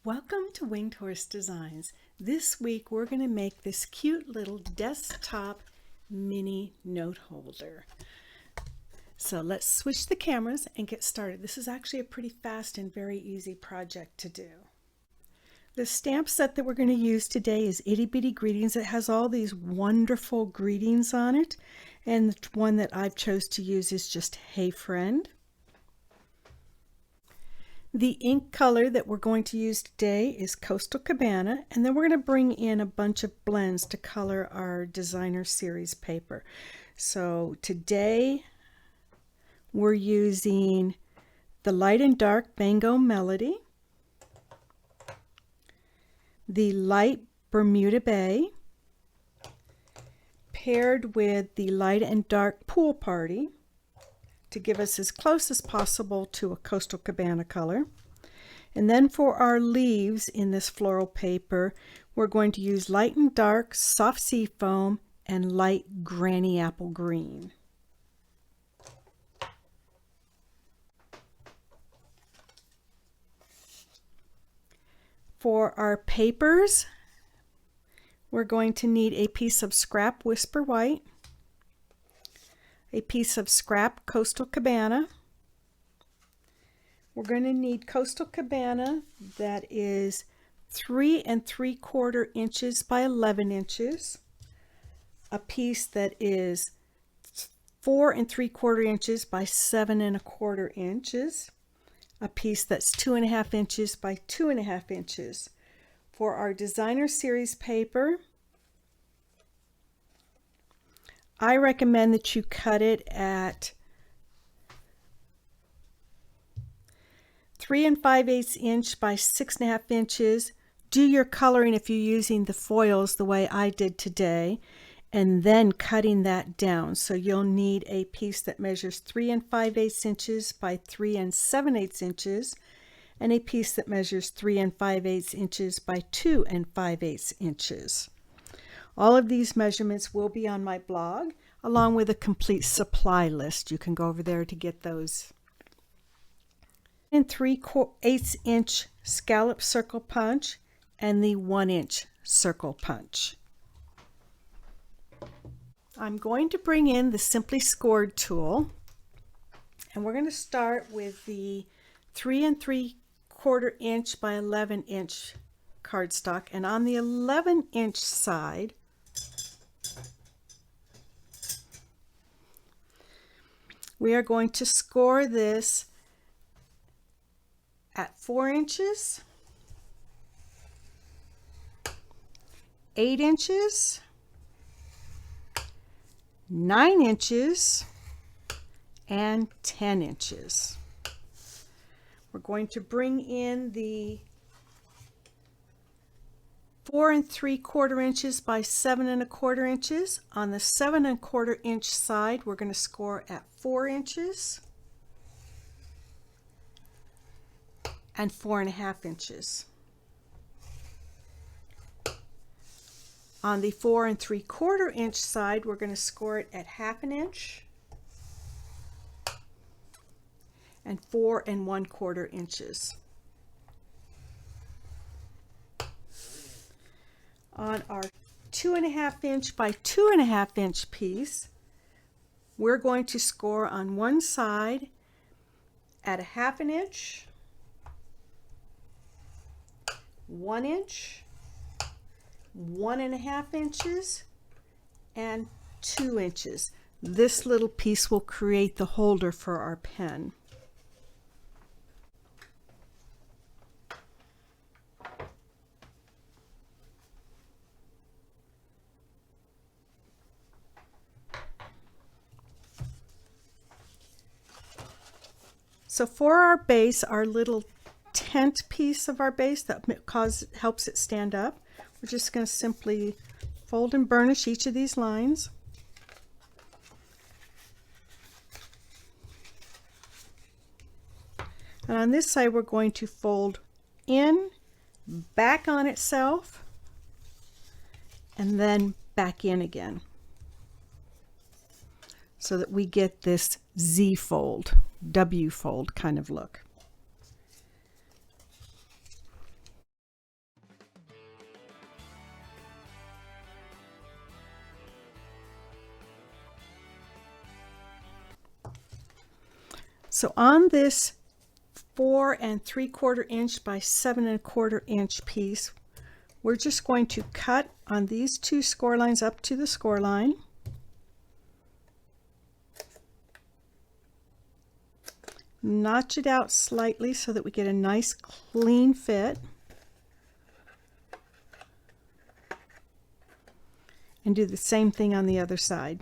Welcome to Winged Horse Designs. This week we're going to make this cute little desktop mini note holder. So let's switch the cameras and get started. This is actually a pretty fast and very easy project to do. The stamp set that we're going to use today is Itty Bitty Greetings. It has all these wonderful greetings on it, and the one that I've chose to use is just Hey Friend. The ink color that we're going to use today is Coastal Cabana, and then we're going to bring in a bunch of blends to color our designer series paper. So today we're using the Light and Dark Mango Melody, the Light Bermuda Bay, paired with the Light and Dark Pool Party, to give us as close as possible to a Coastal Cabana color. And then for our leaves in this floral paper, we're going to use Light and Dark Soft Sea Foam and Light Granny Apple Green. For our papers, we're going to need a piece of scrap Whisper White, a piece of scrap Coastal Cabana. We're going to need Coastal Cabana that is 3 3/4 inches by 11 inches, a piece that is 4 3/4 inches by 7 1/4 inches, a piece that's 2 1/2 inches by 2 1/2 inches. For our designer series paper, I recommend that you cut it at 3 5/8 inch by 6 1/2 inches. Do your coloring if you're using the foils the way I did today, and then cutting that down. So you'll need a piece that measures 3 5/8 inches by 3 7/8 inches, and a piece that measures 3 5/8 inches by 2 5/8 inches. All of these measurements will be on my blog, along with a complete supply list. You can go over there to get those. 3 3/8 inch scallop circle punch and the 1 inch circle punch. I'm going to bring in the Simply Scored tool, and we're going to start with the 3 3/4 inch by 11 inch cardstock, and on the 11 inch side we are going to score this at 4 inches, 8 inches, 9 inches, and 10 inches. We're going to bring in the 4 3/4 inches by 7 1/4 inches. On the 7 1/4 inch side, we're going to score at 4 inches and 4 1/2 inches. On the 4 3/4 inch side, we're going to score it at 1/2 inch and 4 1/4 inches. On our 2 1/2 inch by 2 1/2 inch piece, we're going to score on one side at 1/2 inch, 1 inch, 1 1/2 inches, and 2 inches. This little piece will create the holder for our pen. So for our base, our little tent piece of our base that helps it stand up, we're just going to simply fold and burnish each of these lines. And on this side, we're going to fold in, back on itself, and then back in again, so that we get this Z fold, W fold kind of look. So on this 4 3/4 inch by 7 1/4 inch piece, we're just going to cut on these two score lines up to the score line. Notch it out slightly so that we get a nice clean fit. And do the same thing on the other side.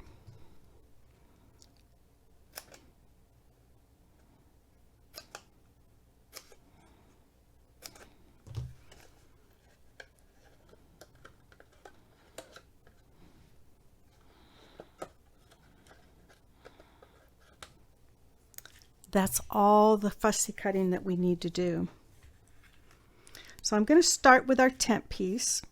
That's all the fussy cutting that we need to do. So I'm going to start with our tent piece.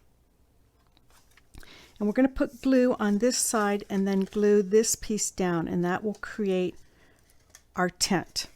And we're going to put glue on this side and then glue this piece down, and that will create our tent.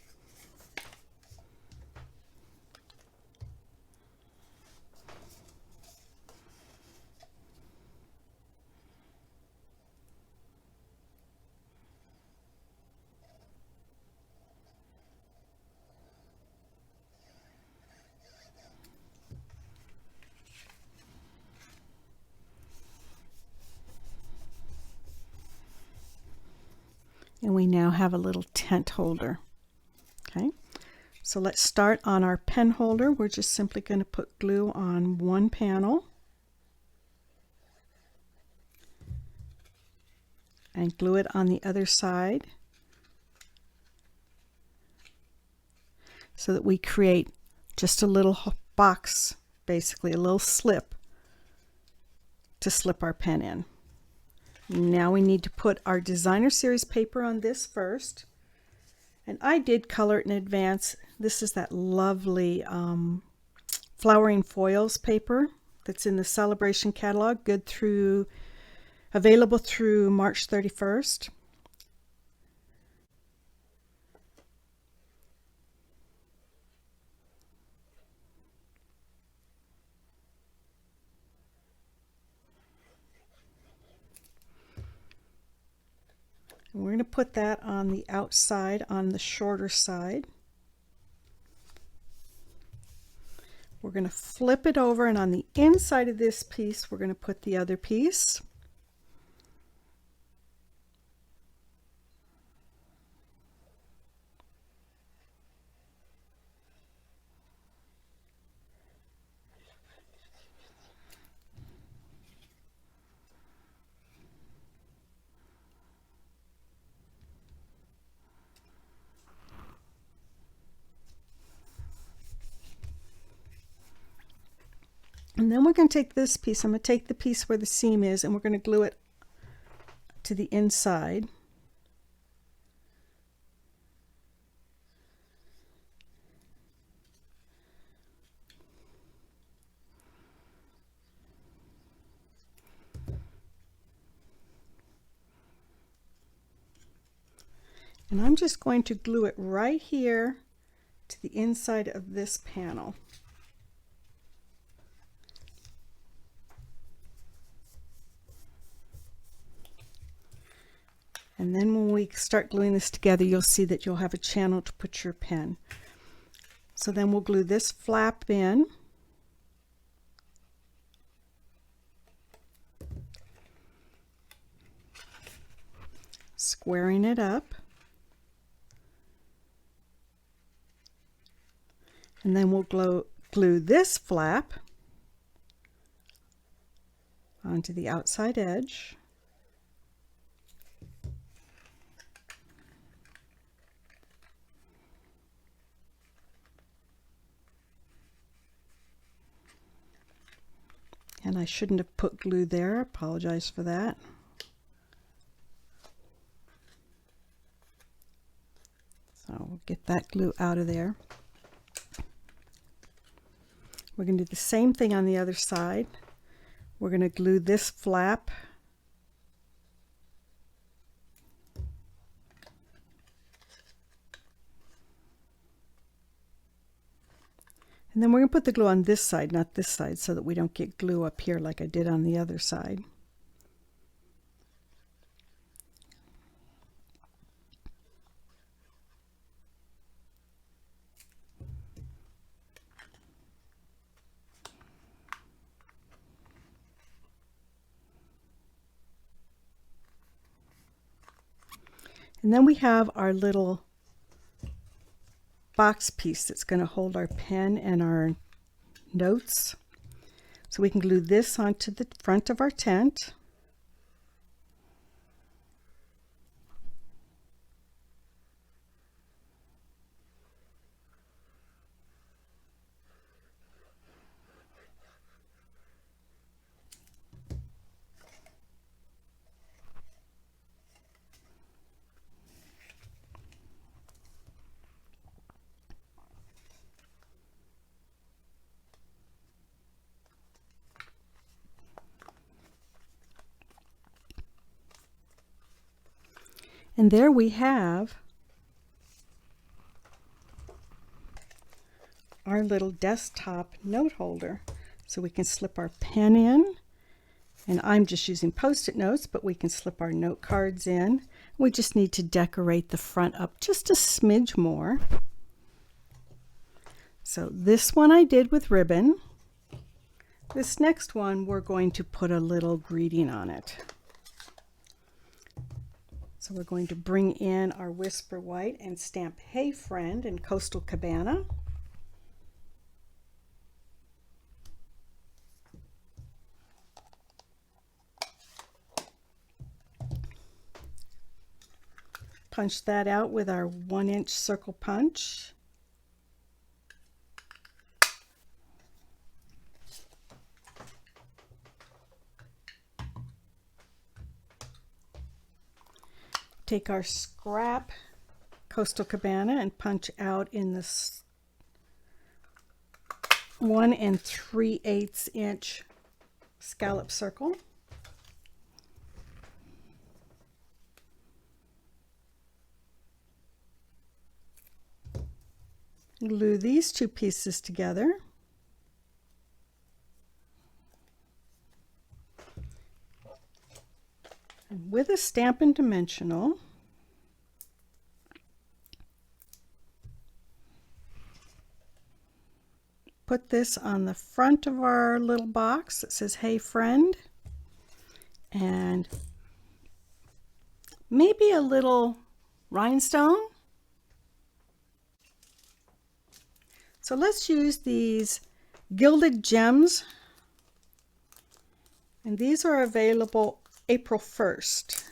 And we now have a little tent holder. Okay, so let's start on our pen holder. We're just simply going to put glue on one panel and glue it on the other side so that we create just a little box, basically a little slip to slip our pen in. Now we need to put our designer series paper on this first, and I did color it in advance. This is that lovely flowering foils paper that's in the Celebration catalog, available through March 31st. And we're going to put that on the outside, on the shorter side. We're going to flip it over, and on the inside of this piece, we're going to put the other piece. And then we're going to take this piece, I'm going to take the piece where the seam is, and we're going to glue it to the inside. And I'm just going to glue it right here to the inside of this panel. And then when we start gluing this together, you'll see that you'll have a channel to put your pen. So then we'll glue this flap in. Squaring it up. And then we'll glue this flap onto the outside edge. And I shouldn't have put glue there. I apologize for that. So we'll get that glue out of there. We're going to do the same thing on the other side. We're going to glue this flap and then we're going to put the glue on this side, not this side, so that we don't get glue up here like I did on the other side. And then we have our little box piece that's going to hold our pen and our notes. So we can glue this onto the front of our tent. And there we have our little desktop note holder. So we can slip our pen in, and I'm just using Post-it notes, but we can slip our note cards in. We just need to decorate the front up just a smidge more. So this one I did with ribbon. This next one we're going to put a little greeting on it. So we're going to bring in our Whisper White and stamp Hey Friend in Coastal Cabana. Punch that out with our 1-inch circle punch. Take our scrap Coastal Cabana and punch out in this 1 3/8 inch scallop circle. Glue these two pieces together. And with a Stampin' Dimensional, put this on the front of our little box that says Hey Friend, and maybe a little rhinestone. So let's use these gilded gems, and these are available April 1st.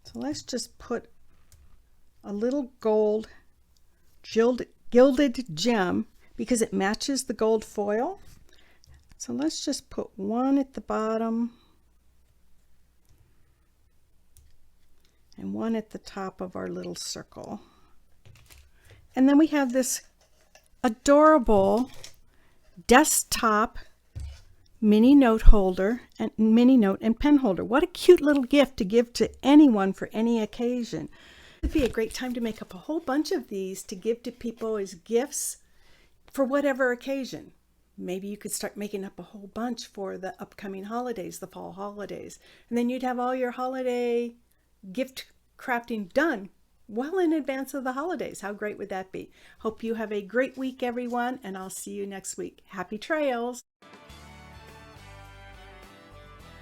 So let's just put a little gold gilded gem because it matches the gold foil. So let's just put one at the bottom and one at the top of our little circle. And then we have this adorable desktop mini note holder and mini note and pen holder. What a cute little gift to give to anyone for any occasion. It would be a great time to make up a whole bunch of these to give to people as gifts for whatever occasion. Maybe you could start making up a whole bunch for the upcoming holidays, the fall holidays. And then you'd have all your holiday gift crafting done well in advance of the holidays. How great would that be? Hope you have a great week, everyone, and I'll see you next week. Happy trails!